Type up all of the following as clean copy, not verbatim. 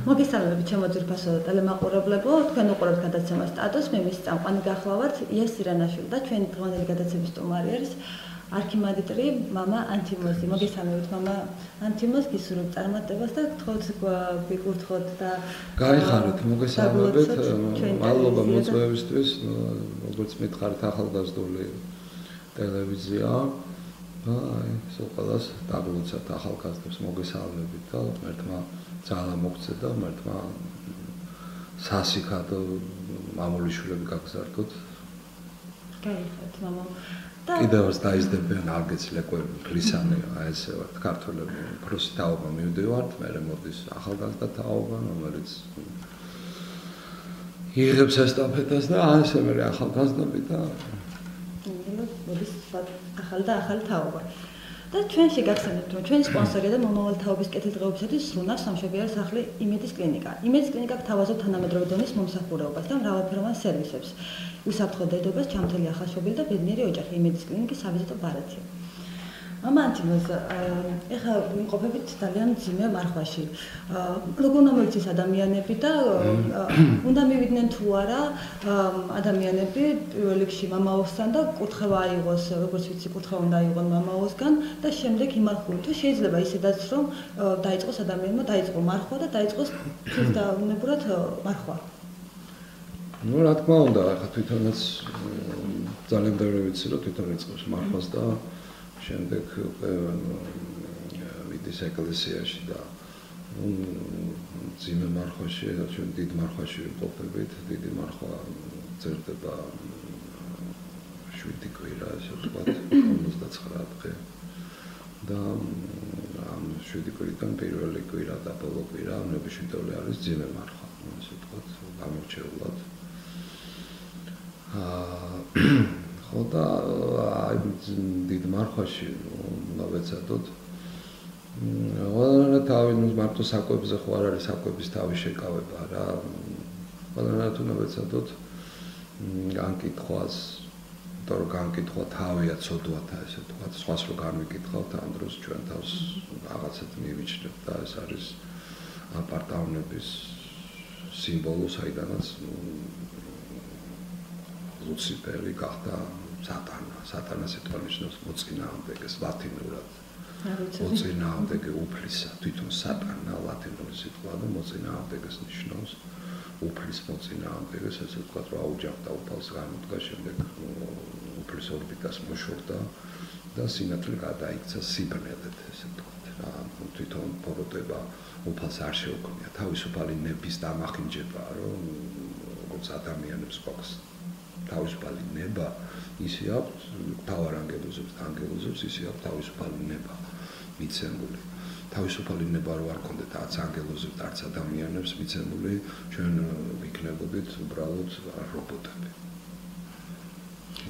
მოგესალმებით ჩემო ძვირფასო ტელემაყურებლებო, თქვენ უყურებთ გადაცემას სტატუსს, მე მის წამყვანი გახლავართ იას სირანაშვილი და ჩვენი დღევანდელი გადაცემის სტუმარი არის არქიმანდრიტი მამა ანთიმოზი. მოგესალმებით მამა ანთიმოზ, გისურვებთ წარმატებას და გთხოვთ გვიკურთხოთ და გაიხარეთ, მოგესალმებით, მადლობა მოწვევისთვის, როგორც მითხარით ახალგაზრდული ტელევიზია. აი, ყველას დაგლოცავთ ახალგაზრდებს მოგესალმებით და ღმერთმა ძალა მოგცეთ და ღმერთმა სასიქად მამულიშვილები გაგზარდოთ. გაიხარეთ მამა. კიდევ ას დაიზრდებიან ალგეცლეკვები, ქრისანი, აი ესე ვართ, ქართველები, უფროსი თაობა მივდივართ, მერე მოდის ახალგაზრდა თაობა, რომელიც იღებს ესტაფეტას და ასე მერე ახალგაზრდები და მოდის ახალი და ახალი თაობა. და ჩვენში გახსენებთ, რომ ჩვენი სპონსორია და მომავალ თაობის კეთილდღეობისათვის სრუნავს სამშობიარო სახლი იმედის კლინიკა. იმედის კლინიკა გთავაზობთ თანამედროვე დონის მომსახურებას და მრავალფეროვან სერვისებს. უსაფრთხო დედობას, ჯანმრთელი ახალშობილი და ბედნიერი ოჯახი იმედის კლინიკის სავიზიტო ბარათი. მამა ანთიმოზ, ეხლა ვიმყოფებით ძალიან მძიმე მარხვაში. როგორ უნდა მოიქცეს ადამიანები და უნდა მივიდნენ თუ არა ადამიანები პირველ რიგში მამაოსთან და კურთხევა აიღოს, როგორც ვიცი, კურთხევა უნდა აიღონ მამაოსგან და შემდეგ იმარხულოთ. თუ შეიძლება ისედაც რომ დაიწყოს ადამიანმა დაიწყო მარხვა და დაიწყოს თვითდაუნებურად მარხვა. ნუ რა თქმა უნდა, ახლა თვითონაც ძალიან ბევრი ვიცი, რომ თვითონ იწყებს მარხვას და შემდეგ მიდის ეკლესიაში და ძიმე მარხვაში, ჩვენ დიდ მარხვაში ვიმყოფებით, დიდი მარხვა წერდება 7 კვირა, ესე ვთქვათ, 59 დღე. და ამ 7 კვირიდან პირველი კვირა და ბოლო კვირა ნებისმიერი არის ძიმე მარხვა, ესე ვთქვათ, გამორჩეულად. ხო და აი დიდ მარხვაში უნდა ვეცადოთ. ყველანაირად თავი მარტო საკვებზე ხო არ არის საკვების თავი შეკავება რა. ყველანაირად უნდა ვეცადოთ განკითხვას, იმიტომ რომ განკითხვა თავია ცოდვათა, ესე ვთქვათ, სხვას რო განვიკითხავთ, ამ დროს ჩვენ თავს რაღაცად მივიჩნევთ და ეს არის აპარტაუნების სიმბოლო, საიდანაც ლუციფერი გახდა სატანა. სატანა სიტყვა ნიშნავს მოწინააღმდეგეს ლათინურად. მოწინააღმდეგე უფლისა, თვითონ სატანა ლათინური სიტყვა და მოწინააღმდეგეს ნიშნავს უფლის მოწინააღმდეგეს, ესე ვთქვათ, რომ აუჯანყდა უფალს გამოდგა, შემდეგ უფლის ორბიტას მოშორდა და სინათლე გადაიქცა სიბნელეთ, ესე ვთქვათ. თვითონ ბოროტება უფალს არ შეუქმნია, თავისუფალი ნების დამახინჯებაა, რომ როგორც ადამიანებს გვაქვს თავისუფალი ნება, ისე აქვს თავარ ანგელოზებს და ანგელოზებს ისე აქვს თავისუფალი ნება მიცემული. თავისუფალი ნება რო არ ქონდეთ არც ანგელოზებს, არც ადამიანებს მიცემული, ჩვენ ვიქნებოდით უბრალოდ რობოტები.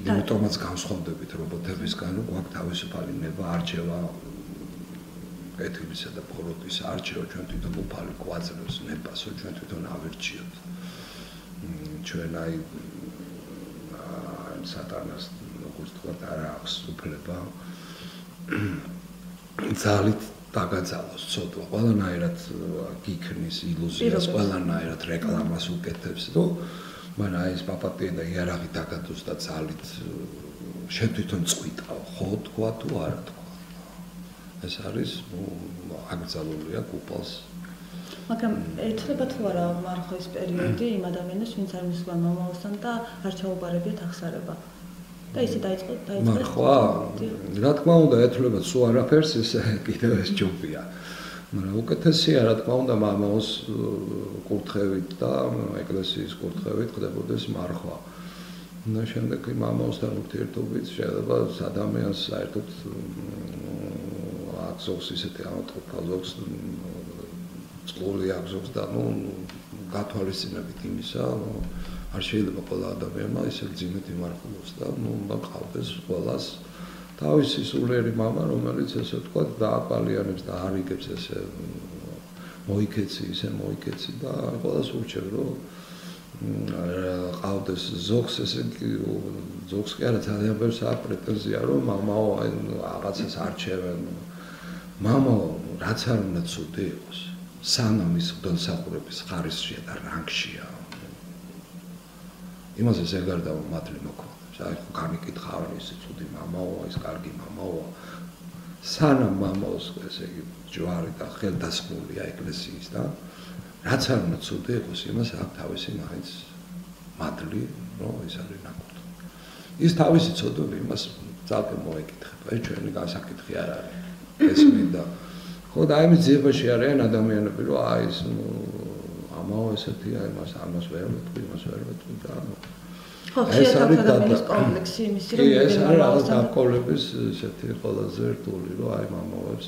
იმიტომაც განსხვავდებით რობოტებისგან, რომ გვაქვს თავისუფალი ნება, არჩევა კეთილისა და ბოროტისა, არჩევა ჩვენ თვითონ უფალი გვაძლევს ნებას, რომ ჩვენ თვითონ ავირჩიოთ. ჩვენ აი სატანას, როგორც თქვათ, არ აქვს უფლება ძალით დაგაძალოს ცოდვა, ყველანაირად გიქნის ილუზიას, ყველანაირად რეკლამას უკეთებს, რომ მან აი ეს პაპატია და იარაღი დაგადოს და ძალით შენ თვითონ წვიტყავ, ხო თქვა თუ არა თქვა. ეს არის აკრძალულია კუპალს. მაგრამ ეთლება თუ არა მარხვის პერიოდი იმ ადამიანებს, ვინც არ მისვლა მამაოსთან და არ ჩაუბარებიათ აღსარება. და ისე დაიწყო. მარხვა, რა თქმა უნდა, ეთლება სულ არაფერს, ეს კიდევ ეს ჯობია. მაგრამ უკეთესია, რა თქმა უნდა, მამაოს კურთხევით და ეკლესიის კურთხევით ხდებოდეს მარხვა. და შემდეგ მამაოსთან ურთიერთობით შეიძლება ადამიანს საერთოდ აკზობს ისეთი ამოტყუპა ზოგს წყლული აკზობს და გათვალისწინებით იმისა, არ შეიძლება ყველა ადამიანმა ისე ძიმეთ იმარხულოს და უნდა ყავდეს ყველას თავისი სულიერი მამა, რომელიც ესე ვთქვათ დააკვალიანებს და არიგებს ესე მოიქეცი, ისე მოიქეცი და ყველას ურჩევ, რომ ყავდეს ზოგს, ესე ზოგს კი არა ძალიან ბევრს აქვს პრეტენზია, რომ მამაო რაღაცას არჩევენ. მამაო, რაც არ უნდა ცუდი იყოს, სანამ ის მგონსახურების ხარისხია და რანგშია. იმაზე ზეგარდა მათლი მოქმედებს. აი ხო გამიკითხავენ ის ცუდი მამაო, ის კარგი მამაო. სანამ მამაოს ესე იგი ჯვარი და ხელდასხმულია ეკლესიის და რაც არ უნდა ცუდი იყოს, იმას აქვს თავისი მაინც მადლი, რომ ის არის ნაკუთი. ის თავისი ცოდვები იმას ძალკე მოეკითხება. ეს ჩვენი გასაკითხი არ არის. ეს მინდა. ხო და აი მის ძიებაში არიან ადამიანები, რომ აი ეს ამაო ესეთია, ამას ვერ ვეთქვი, იმას ვერ ვეთქვი და ხო, ეს არის ადამიანის კომპლექსი, იმისი რომ ეს არის რაღაც დაკოლების ესეთი ყველაზე რთული, რომ აი მამაოებს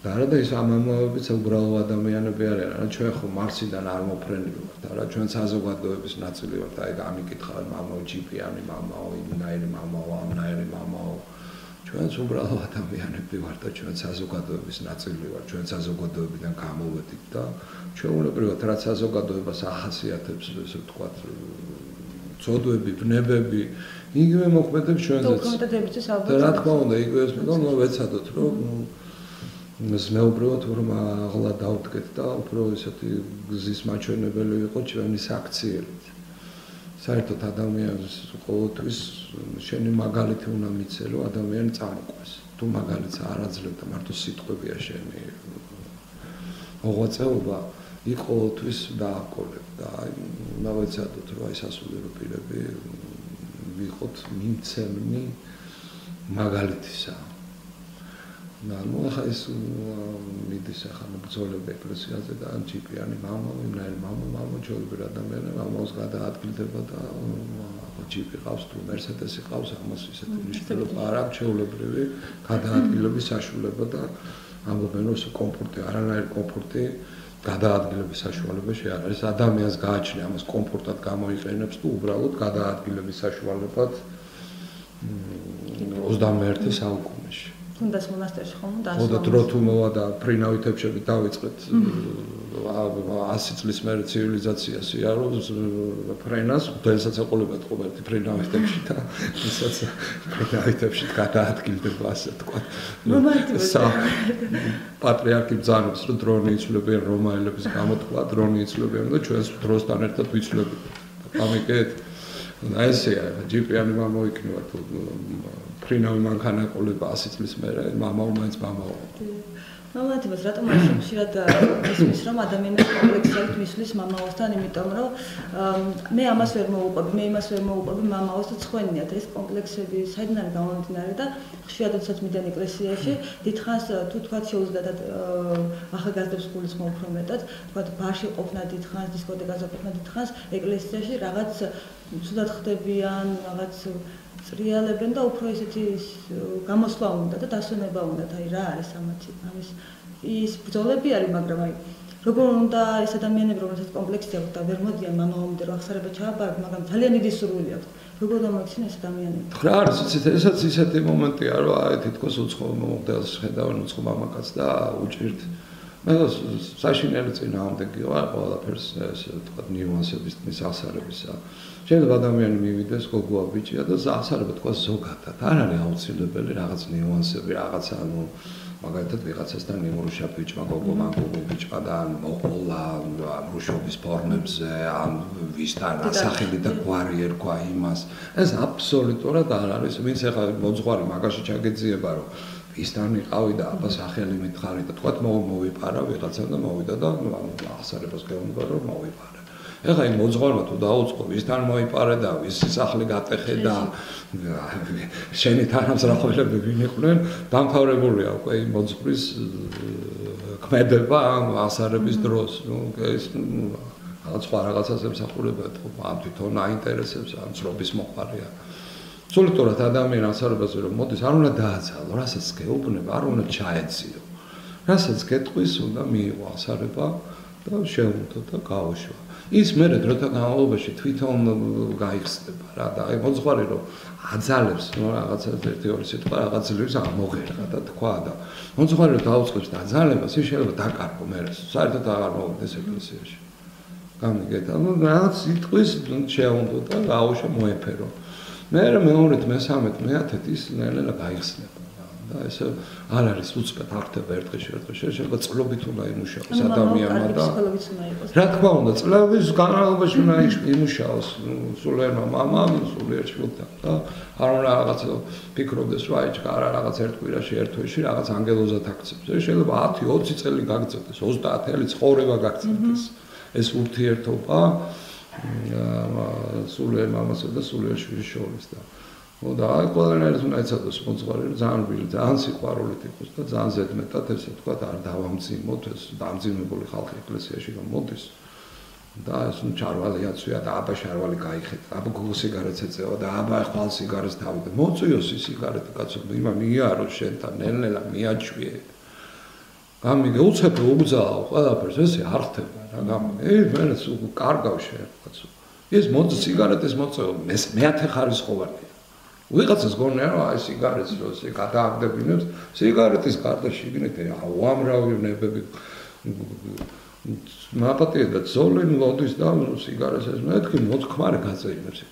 და არა და ის ამამოებიც უბრალო ადამიანები არიან, რა ჩვენ ხო მარსიდან არ მოფრენილი ვართ, არა ჩვენ საზოგადოების ნაწილი ვართ, აი გამიკითხავენ მამაო ჯიპიანი მამაო, იმნაირი მამაო, ამნაირი მამაო. ჩვენც უბრალო ადამიანები ვართ და ჩვენ საზოგადოების ნაწილი ვართ, ჩვენ საზოგადოებიდან გამოვედით და ჩვეულებრივად რაც საზოგადოებას ახასიათებს, ესე ვთქვათ, ცოდვები, ბნებები, იგივე მოქმედებს ჩვენზეც. და რა თქმა უნდა, იგივე რომ ვეცადოთ, რომ მეუბრალოდ რომ აღლა დავდგეთ და უფრო ესეთი გზის მაჩვენებელი ვიყოთ ჩვენი საქციელით. საერთოდ ადამიანს ყოველთვის შენი მაგალითი უნდა მიცე, რომ ადამიანი წამოყვეს. თუ მაგალითს არ აძლევ და მარტო სიტყვებია შენი მოღვაწეობა, იქ ყოველთვის დააკოლებ და უნდა ვეცადოთ, რომ აი სასულიერო პირები ვიყოთ მიმცემნი მაგალითისა. ნუ ახლა ეს მიდის ახლა ბრძოლები ეკლესიაზე და ჯიპიანი მამა, იმნაირი მამა, ჩვეულებრივი ადამიანი მამაოს გადაადგილდება და ჯიპი ყავს თუ მერსედესი ყავს, ამას ისეთი მნიშვნელობა არ აქვს ჩვეულებრივი გადაადგილების საშუალება და ამბობენ რომ კომფორტი, არანაირი კომფორტი გადაადგილების საშუალებაში არ არის. ადამიანს გააჩნია ამას კომფორტად გამოიყენებს თუ უბრალოდ გადაადგილების საშუალებად 21 საუკუნეში. თუნდაც მონასტერში ხომ და ხო და დრო თუ მოვა და ფრინავითებში დავიწყეთ 100 წლის მერე ცივილიზაცია სიაროს ფრენას დღესაც ეყოლებათ ყოველთვის ფრინავითებში და ისაც ფრინავითებში გადაადგილდება ასე თქვა. პატრიარქი ბრძანებს რომ დრონი იცვლებიან რომაელების გამოთქვა, დრონი იცვლებიან და ჩვენს დროსთან ერთად ვიცვლებთ. ამიგეთ აი ესეა ჯიპიანი მამოიქნება თუ ფრინავი მანქანა ეყოლება 100 წლის მერე მამაო მაინც მამაო. მამათებას რატომ არ ხშირად ისმის რომ ადამიანის კომპლექსად მისვლის მამაოსთან, იმიტომ რომ მე ამას ვერ მოუყვები, მე იმას ვერ მოუყვები მამაოს და ცხენიათ ეს კომპლექსები საიდან არის გამომდინარე და ხშირადაც მიდან ეკლესიაში დიდხანს თუ თქვა შეუძლადად ახალგაზრდებს გულისხმობ უფრო მეტად, თქვა ბარში ყოფნა დიდხანს, დისკოტეკაზე ყოფნა დიდხანს ეკლესიაში რაღაც ცუდად ხდებიან, რაღაც წრიალებენ და უფრო ესეთი გამოსვლა უნდა და დასვენება უნდა, აი რა არის ამის ის ბრძოლები არის, მაგრამ აი როგორ უნდა ეს ადამიანები რომელსაც კომპლექსი აქვს და ვერ მოდიან მამაომდე რომ ახსარება ჩააბაროთ, მაგრამ ძალიან დიდი სურვილი აქვს. როგორ გამოიქცნენ ეს ადამიანები? რა არის ესაც ისეთი მომენტია რომ აი თითქოს უცხო მომხდელს ხედავენ უცხო მამაკაც და უჭირთ მე საშინელი წინააღმდეგი ვარ ყველაფერს ესე ვთქვათ ნიუანსების მის ახსარებისა. შეიძლება ადამიანი მივიდეს გოგოა ბიჭია და ახსარება თქვა ზოგადად არ არის აუცილებელი რაღაც ნიუანსები რაღაც ანუ მაგალითად ვიღაცასთან იმურუშა ბიჭმა გოგო ბიჭმა და მოყოლა რუშობის ფორმებზე ან ვისთან ასახელი და გვარი ერქვა იმას ეს აბსოლუტურად არ არის ვინც ახლა მოძღვარი მაგაში ჩაგეძიება რომ ვისთან იყავი და აბა სახელი მითხარი და თქვათ მოვიპარა ვიღაცამ და მოვიდა და ახსარებას გეუბნება რომ მოვიპარა. ეხლა იმ მოძღვარმა თუ დაუწყო ვისთან მოიპარე და ვის სახლი გატეხე და შენი თანამზრახველები ვინ იყვნენ დამთავრებულია უკვე იმ მოძღვრის ქმედება ამ ახსარების დროს. ნუ ეს რაღაც სხვა რაღაცას ემსახურება ხო ამ თვითონ აინტერესებს ამ ძრობის მოყარია. სულიტურად ადამიანი ახსარებას რომ მოდის არ უნდა დააცალო, რასაც გეუბნება, არ უნდა ჩაეციო. რასაც გეტყვის უნდა მიიღო ახსარება და შეუნდო და გაუშვა. ის მერე დროთა განმავლობაში თვითონ გაიხსნება რა და აი მოძღვარი რომ აძალებს ნუ რაღაცა ერთი ორი სიტყვა რაღაც ძლივს ამოღერა და თქვა და მოძღვარი რომ დაუწყებს და აძალებას ის შეიძლება დაკარგო მერე საერთოდ აღარ მოვიდეს ეკლესიაში. გამიგეთ ანუ რაღაც სიტყვის შეუნდო და გაუშვა მოეფერო. მერე მეორედ მესამედ მეათედ ის ნელა გაიხსნება და და ესე არ არის უცბად ახტება ერთ დღეში შეიძლება წლობით უნდა იმუშაოს ადამიანმა და რა თქმა უნდა წლების განმავლობაში უნდა იმუშაოს სულიერმა მამამ სულიერ შვილთან და არ უნდა რაღაც ფიქრობდეს რომ აი ჩქარა რაღაც ერთ კვირაში ერთ თვეში რაღაც ანგელოზად აქცევს შეიძლება 10-20 წელი გაგრძელდეს 30 წელი ცხოვრება გაგრძელდეს ეს ურთიერთობა სულიერ მამასა და სულიერ შვილის შორის და და აი ყველანაირად უნდა ეცადოს მოძღვარი რომ ძალიან რბილი ძალიან სიყვარულით იყოს და ძალიან ზედმეტად ესე ვთქვათ არ დავამძიმოთ ეს დამძიმებული ხალხი ეკლესიაში რომ მოდის და ეს ჩარვალიაცვია და აბა შარვალი გაიხეთ აბა გოგო სიგარეტს ეწევა და აბა ხვალ სიგარეტს თავიდე მოწიოს ის სიგარეტი კაცო იმა მიარო შენთან ნელ-ნელა მიაჩვიე ამიგე უცებ უგზაო ყველაფერს ესე არ ხდება რა გამიგე მენაც კარგავ შენ კაცო ეს მოწ სიგარეტის მოწევა მე-10 ხარისხოვანია ვიღაცას გონია რომ აი სიგარეტს რო ესე გადააგდებინებს სიგარეტის გარდა შიგნით უამრავი ნებები მაპატია და ზოლენ ლოდის და სიგარეტს ეს მეთქი მოთქმარე გაწეინებს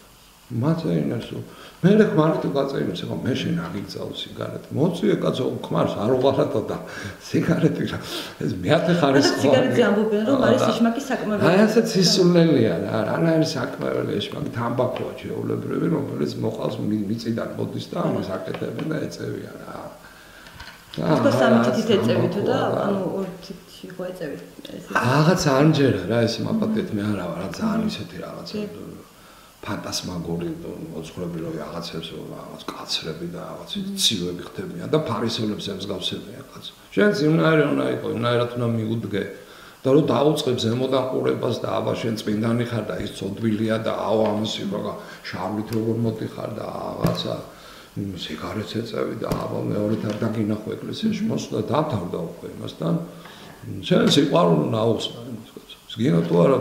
მაწეინებს მე ხმარი თუ გაწეინებს ხო მე შენ აგიგზაო სიგარეტი მოწიე კაცო ხმარს არ უღალატო და სიგარეტი ეს მე-10 ხარისხოვანი სიგარეტი ამბობენ რომ არის ეშმაკის საკმეველი აი ასეც ისულელია რა არანაირი საკმეველი ეშმაკი თამბაქოა შეულებრივი რომელიც მოყავს მიწიდან მოდის და ამას აკეთებენ და ეწევიან რა თქო სამი თითით ეწევით და ანუ ორ თითში ხო ეწევით რაღაც ანჯერა რა ეს მაპატეთ მე არა ვარ რა ძალიან ისეთი რაღაცა ფანტასმაგორი მოძღვრები რომ რაღაცებს რაღაც კაცრები და რაღაც ცივები ხდებიან და ფარისევლებს ემსგავსებიან კაცო შენ ზიმნაირი უნდა იყოს იმნაირად უნდა მიუდგე და რომ დაუწყებ ზემოდან ყურებას და აბა შენ წმინდანი ხარ და ის ცოდვილია და აუ ამისი რა შარლით როგორ მოდიხარ და რაღაცა სიგარეტს ეწევი და აბა მეორედ არ დაგინახო ეკლესიაში მოსვლა და დავთავდა უკვე იმასთან შენ სიყვარული უნდა აუხსნა გინდა თუ არა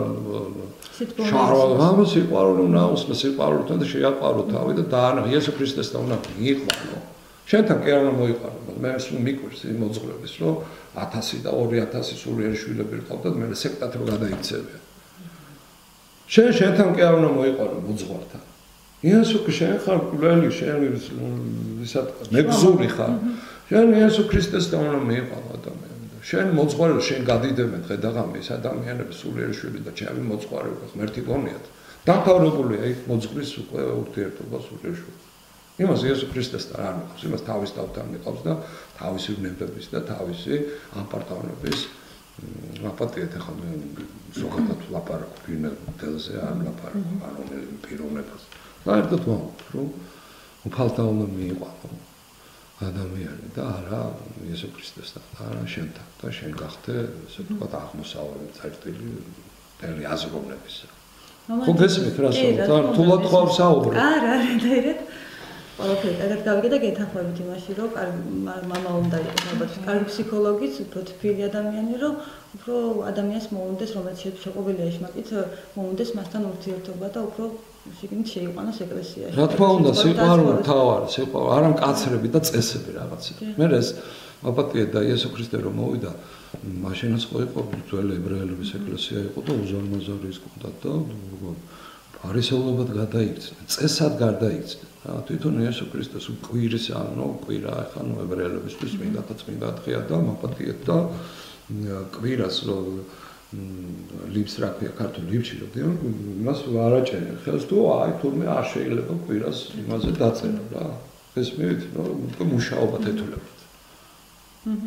შარვალ სიყვარული უნდა აუხსნა სიყვარულთან და შეაყვარო თავი და დაანახო იესო ქრისტესთან უნდა მიიყვანო შენთან კი არ უნდა მოიყვანო მე სულ მიყვარს იმ მოძღვრების რომ 1000 და 2000 სულიერი შვილები რყავდათ მე სექტად რო გადაიქცევია შენთან კი არ უნდა მოიყვანო მოძღვართან იესო შენ ხარ კვლელი შენ ისად მეგზური ხარ შენ იესო ქრისტესთან უნდა მიიყვანო ადამიანი შენ მოძღვარი შენ გადიდებენ დღე-დაღამის ადამიანების სულიერი შვილი და ჩემი მოძღვარი ღმერთი გონიათ დამთავრებულია იქ მოძღვრის უკვე ურთიერთობა სულიერი შვილი იმას იესო ქრისტესთან არ მიყავს იმას თავის თავთან მიყავს და თავისი ვნებების და თავისი ამპარტავნების აპატიეთ ახლა მე ზოგადად ლაპარაკ ფილმებზე არ ლაპარაკ არ რომელი პიროვნებას საერთოდ რომ უფალთა უნდა მიიყვანო ადამიანი და არა იესო ქრისტესთან და არა შენთან და შენ გახდე ესე ვთქვათ აღმოსავლეთ წერტილი მთელი აზროვნებისა ხო გესმით რა საუბარ თულად ხარ საუბარი არა დაერეთ ყველაფერი კარგად გავიგე და გეთანხმებით იმაში რომ მამა უნდა იყოს ალბათ კარგი ფსიქოლოგიც უფრო თბილი ადამიანი რომ უფრო ადამიანს მოუნდეს რომელიც შეყვებილია ეშმაკით მოუნდეს მასთან ურთიერთობა და უფრო შიგნით შეიყვანოს ეკლესიაში. რა თქმა უნდა, სიყვარული თავარი, სიყვარული, არა მკაცრები და წესები რაღაცა. მე ეს აპატია და იესო ქრისტე რომ მოვიდა, მაშინაც ხო იყო ძველი ებრაელების ეკლესია იყო და უზარმაზარი ის ყავდათ და ფარისევლობად გადაიქცნენ, წესად გადაიქცნენ. რა თვითონ იესო ქრისტეს კვირის ანუ კვირა ახლა ნუ ებრაელებისთვის წმინდა დღეა და აპატია და კვირას რომ ლიბს რა ქვია ქართულ ლიბში რომ დიო მას ვარაჭერენ ხელს თუ აი თურმე არ შეიძლება კვირას იმაზე დაწერა რა ეს მივით რომ მუშაობა თეთრებად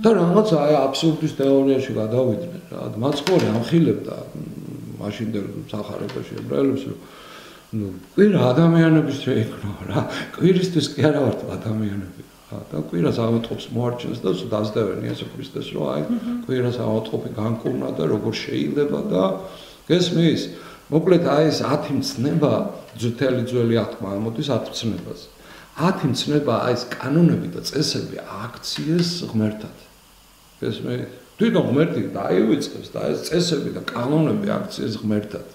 და რაღაც აი აბსურდის თეორიაში გადავიდნენ რა მაცხოვრი ამხილებდა მაშინდელ სახარებაში ებრაელებს რომ ნუ კვირა ადამიანების შეიკრა რა კვირისთვის კი არა ვართ ადამიანები და კვირას ავატყობს მოარჩენს და დაძდევენ იესო ქრისტეს რომ აი კვირას ავატყობი განკურნა და როგორ შეიძლება და გესმის მოკლედ აი ეს 10 მცნება ძველი ათმა მოდის 10 მცნებაზე 10 მცნება აი ეს კანონები და წესები აქციეს ღმერთად გესმის თვითონ ღმერთი დაივიწყებს და ეს წესები და კანონები აქციეს ღმერთად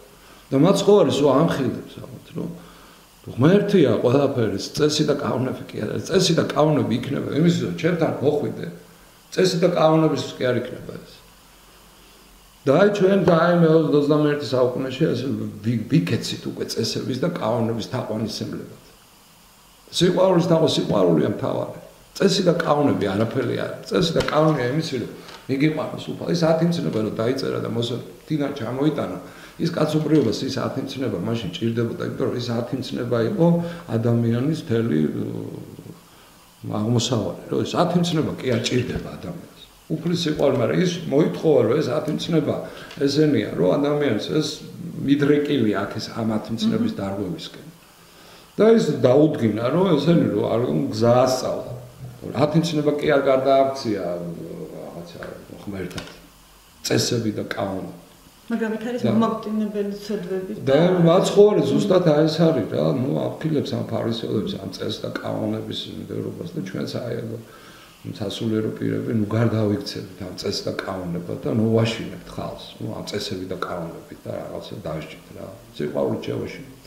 და მაცხოვრის რომ ამხილებს ამათ რომ ღმერთია ყველაფერის წესი და კანონები კი არა წესი და კანონები იქნება იმისთვის რომ ჩემთან მოხვიდე წესი და კანონების კი არ იქნება ეს და აი ჩვენ და აი მე 21 საუკუნეში ეს ვიქეცით უკვე წესების და კანონების თაყვანისმებლებად სიყვარულის თაყვანი სიყვარულია მთავარი წესი და კანონები არაფერი არ არის. წესი და კანონია იმის რომ მიგიყვანოს უფალ. ის ათიმცნება რომ დაიწერა და დინარ ჩამოიტანა. ის კაცობრიობას ის ათიმცნება მაშინ ჭირდებოდა, იმიტომ რომ ის ათიმცნება იყო ადამიანის მთელი აღმოსავალი. რომ ეს ათიმცნება კი არ ჭირდება ადამიანს. უფლის სიყვარული, მაგრამ ის მოითხოვა რომ ეს ათიმცნება ესენია, რომ ადამიანს ეს მიდრეკილი აქვს ამ ათიმცნების დარღვევისკენ. და ის დაუდგინა რომ ესენი რომ არ გზა ასწავლა. ათიმცნება კი არ გარდააქცია რაღაცა ხმერთად. წესები და კანონი. მაგრამ იქ არის მომაკვდინებელი ცოდვები და მაცხოვარი ზუსტად ეს არის რა, ნუ აფილებს ამ ფარისეულებს ამ წეს და კანონების მდევრობას და ჩვენც აი εδώ სასულიერო პირები ნუ გარდავიქცევთ ამ წეს და კანონებად და ნუ ვაშინებთ ხალხს, ნუ ამ წესები და კანონებით და რაღაცა დაჟჭით რა. სიყვარულით შევაშინებთ.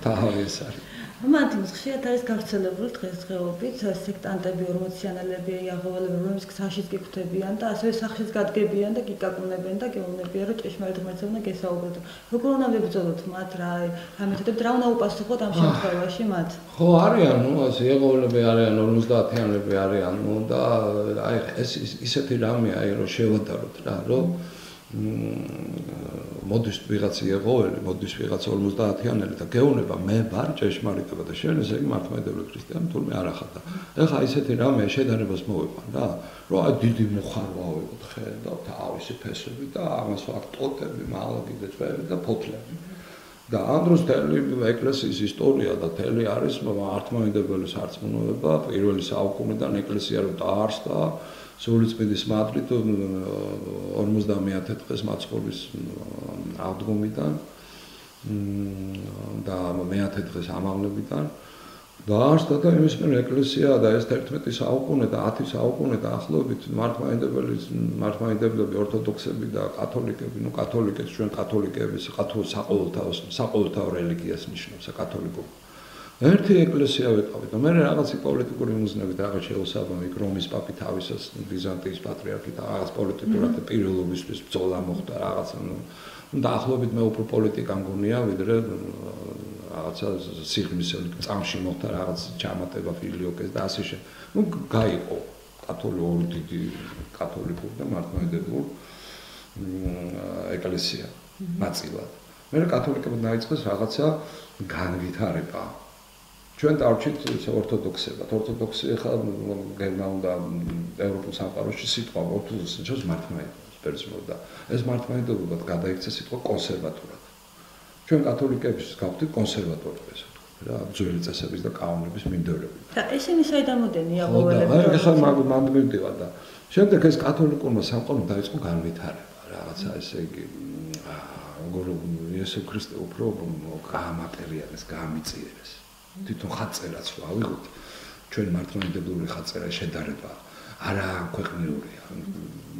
თავი ეს არის. მომანტიმის ხშირად არის გავრცელებული დღესდღეობით სექტანტები, ორმოციანელები, იაღოველები, რომლებიც გზაშიც გიხვდებიან და ასევე სახლშიც გადგებიან და გიკაკუნებიან და გეუბნებიან, რომ ჭეშმარიტ ღმერთზე უნდა გესაუბროთ. როგორ უნდა ვიბრძოლოთ მათ რა მეთოდებად, რა უნდა უპასუხოთ ამ შემთხვევაში მათ? ხო, არიან, ნუ ასე იაღოველები არიან, 50-იანები არიან, ნუ და აი ეს ისეთი რამეა, აი რომ შევადაროთ რა, რომ მოდის ვიღაცა იაღოველი, მოდის ვიღაცა 50-იანელი და გეუბნება მე ვარ ჭეშმარიტება და შენ ესე იგი მართლმადიდებლური ქრისტიანი თურმე არ ახალ და ეხლა ისეთი რამე შედარებას მოვიყვან რა რომ აი დიდი მოხარვა ავიღოთ ხე და თავისი ფესები და ამას ვაკ ტოტები, მალაგი და წვერი და ფოთლები და ამ დროს თელი ეკლესიის ისტორია და თელი არის მართლმადიდებელი სარწმუნოება პირველი საუკუნიდან ეკლესია რომ დაარსდა სულიწმიდის მადლით 50-ე დღეს მაცხოვრის აღდგომიდან და მე-10 დღეს ამაღლებიდან დაარსდა და იმის მერე ეკლესია და ეს 11 საუკუნე და 10 საუკუნე დაახლოებით მართლმადიდებლები ორთოდოქსები და კათოლიკები, ნუ კათოლიკებს ჩვენ კათოლიკები საყოველთაო რელიგიას ნიშნავს საკათოლიკო ერთი ეკლესია ვიყავით და მე რაღაცი პოლიტიკური მიზნებით რაღაც შეუსაბამი რომის პაპი თავისას ბიზანტიის პატრიარქი და რაღაც პოლიტიკურად პირველობისთვის ბრძოლა მოხდა რაღაცა ნუ დაახლოებით მე უფრო პოლიტიკა მგონია ვიდრე რაღაცა სიღრმისელი წამში მოხდა რაღაც ჩამატება ფილიოკეს და ასე შე ნუ გაიყო კათოლიკური დიდი კათოლიკური და მართლმადიდებლური ეკლესია ნაწილად მე კათოლიკებმა დაიწყეს რაღაცა განვითარება ჩვენ დავჭით ორთოდოქსებად. ორთოდოქსი ხა გერმანულ და ევროპულ სამყაროში სიტყვა ორთოდოქსი ჩოს მართლმადიდებლობას პერსმოდა. ეს მართლმადიდებლობა გადაიქცა სიტყვა კონსერვატულად. ჩვენ კათოლიკების გავხდით კონსერვატორები ესე ვთქვი რა, ძველი წესების და კანონების მიმდევრები. და ესენი საიდან მოდენ იაღოველები? ეხლა მანდ მივდივარ და შემდეგ ეს კათოლიკურმა სამყარომ დაიწყო განვითარება. რაღაცა ესე იგი როგორ იესო ქრისტე უფრო გაამატერიალეს, გაამიწიერეს. თვითონ ხაწერაც ვავიღოთ ჩვენ მართლმადიდებლური ხაწერა შედარება არა ქვეყნიურია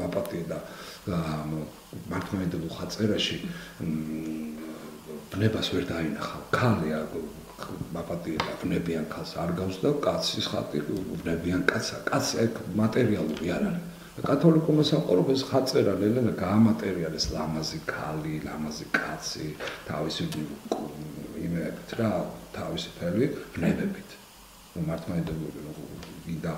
მაპატია და მართლმადიდებლურ ხაწერაში ბნებას ვერ დაინახავ ქალია მაპატია და ბნებიან ქალს არ გავს და კაცის ხატი ბნებიან კაცსა კაცი აქ მატერიალური არ არის კათოლიკურმა სამყარომ ეს ხაწერა ნელ-ნელა გაამატერიალეს ლამაზი ქალი ლამაზი კაცი თავისი იმებით რა თავისი ფერი ბნებებით მართლმადიდებლური და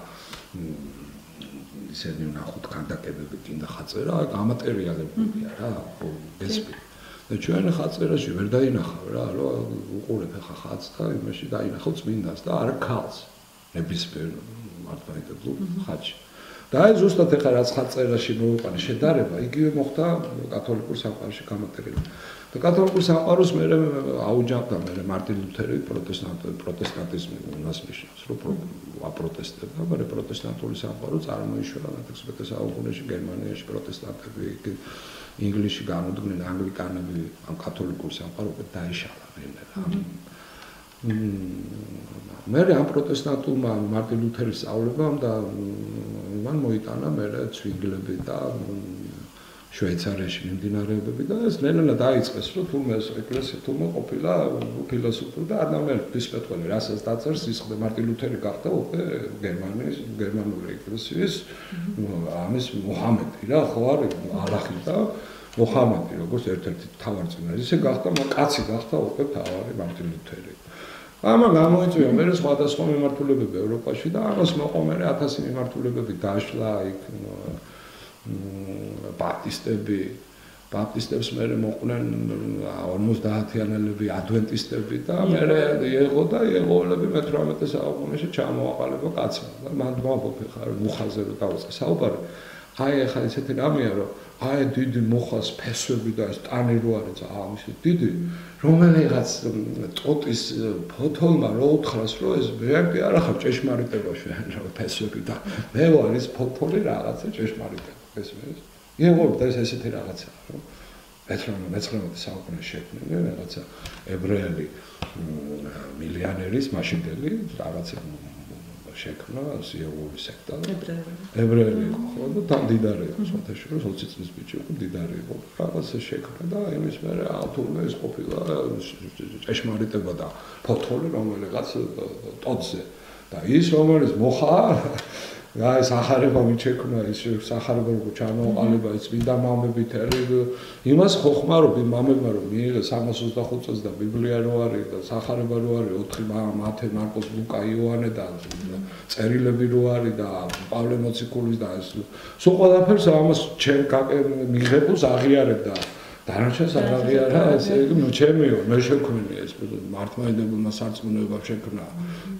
ისინი ნახოთ კანდაკებები კიდე ხაწერა გამატერიალებია რა ესპი და ჩვენ ხაწერაში ვერ დაინახავ რა რომ უყურებ ხა ხაც და იმაში დაინახავ წმინდას და არა ქალს ნებისმიერ მართლმადიდებლურ ხაჭში და ეს ზუსტად ეხლა რაც ხაწერაში მოვიყვანე შედარება იგივე მოხდა კათოლიკურ სამყაროში გამატერიალება და კათოლიკურ სამყაროს მე აუჯანყდა მე მარტინ ლუთერი პროტესტანტიზმი უნას ნიშნავს რომ აპროტესტებდა მაგრამ პროტესტანტული სამყარო წარმოიშორა 19 საუკუნეში გერმანიაში პროტესტანტები ინგლისში განუდგნენ ანგლიკანები ამ კათოლიკურ სამყაროზე დაიშალა მე ამ პროტესტანტულმა მარტინ ლუთერის სწავლებამ და მან მოიტანა მე ცვინგლები და შვეიცარიაში მიმდინარეობები და ეს ნელ-ნელა დაიწყეს რომ თურმე ეს ეკლესია თურმე ყოფილა ფილოსოფური და ადამიანის პეტროლი რასაც დაწერს ის ხდება მარტინ ლუთერი გახდა უკვე გერმანული ეკლესიის ამის მოჰამედი რა ხო არის ალახი და მოჰამედი როგორც ერთ-ერთი მთავარწინააღმდეგო ისე გახდა კაცი გახდა უკვე მთავარი მარტინ ლუთერი ამან გამოიწვია მე სხვადასხვა მიმართულებები ევროპაში და ამას მოყვა მე 1000 მიმართულებები დაშლა იქ ბაპტისტებს მე მოყვნენ 50-იანელები ადვენტისტები და მე ეღოლები მე-18 საუკუნეში ჩამოაყალიბა კაცმა და მან მოაფიქრა ხარ მუხაზე რო დავიწყე საუბარი აი ახლა ესეთი რამეა რომ აი დიდი მუხას ფესვები და ეს ტანი რო არის ამისი დიდი რომელიღაც ტოტის ფოთოლმა რო უთხრას რომ ეს ვერდი არ ახარ ჭეშმარიტებაში ფესვები და მე ვარ ის ფოთოლი რაღაცა ჭეშმარიტება ეს მე იეღობ და ესეთი რაღაცა რომ მე-19 საუკუნეში შექმნილი რაღაცა ებრაელი მილიონერის მაშინდელი რაღაცა შექმნა სიეულის სექტა ებრაელი ხო და დამდიდარი იყო სოთეში რომ 20 წლის ბიჭი იყო დიდარი იყო რაღაცა შექმნა და იმის მერე ავთურმე ის ყოფილა ჭეშმარიტება და ფოთოლი რომელიღაც ტოტზე და ის რომელიც მოხა აი სახარება მიჩექნა ის სახარება რო ჩამოყალიბა ის წმინდა მამები თერი იმას ხოხმა რომ მამებმა რომ მიიღეს 325 წელს და ბიბლია რო არის და სახარება რო არის 4 მათე მარკოს ლუკა იოანე და წერილები რო არის და პავლე მოციქულის და ეს სულ ყველაფერს ამას ჩემ მიღებულს აღიარებდა დანარჩენს არ აღიარა ეს ჩემიო მე შექმნილი ეს მართლმადიდებელმა სარწმუნოებამ შექმნა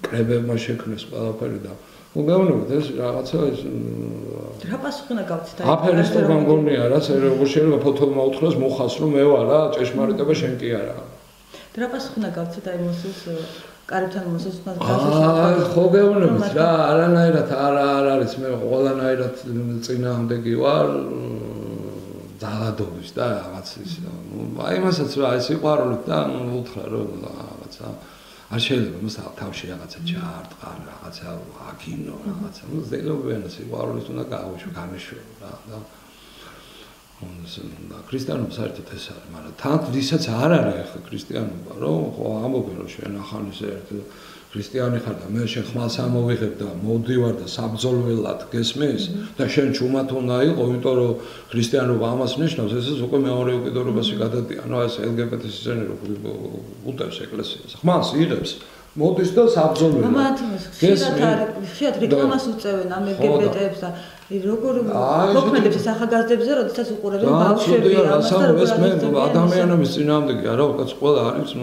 კრებებმა შექმნეს ყველაფერი და მოგეუბნებათ ეს რაღაცა ეს რა პასუხი უნდა გავცეთ აი აფერისტობა მგონია რა როგორ შეიძლება ფოთოლმა უთხრას მოხას რომ მე ვარ რა ჭეშმარიტება შენ კი არა რა პასუხი უნდა გავცეთ აი მოსულს კარებთან მოსულს უნდა ხო გეუბნებით რა არანაირად არ არის მე ყველანაირად წინააღმდეგი ვარ ძალადობის და რაღაც ის აი მასაც რა ეს სიყვარულით და უთხრა რომ რაღაცა არ შეიძლება მას თავში რაღაცა ჩაარტყა რაღაცა აგინო რაღაცა ნუ ზელობენ სიყვარულით უნდა გავუშვი განეშვი რა და ქრისტიანობა საერთოდ ეს არის მაგრამ თან ვისაც არ არის ახლა ქრისტიანობა რომ ხო ამობენ რომ შენ ახანის ერთ ქრისტიანი ხარ და მე შენ ხმალს ამოვიღებ და მოვდივარ და საბრძოლველად გესმის და შენ ჩუმად უნდა იყო იმიტომ რომ ქრისტიანობა ამას ნიშნავს ეს უკვე მეორე უკიდურებაში გადადიან ანუ ეს LGBT-ის ისინი რო უტევს ეკლესიას ხმალს იღებს მოდის და საბრძოლველად ხშირად რეკლამას უწევენ ამ LGBT-ებს და როგორ მოქმედებს ეს ახალგაზრდებზე როდესაც უყურებენ ბავშვები ამას და ეს მე ადამიანების წინააღმდეგი არა უკაც ყველა არის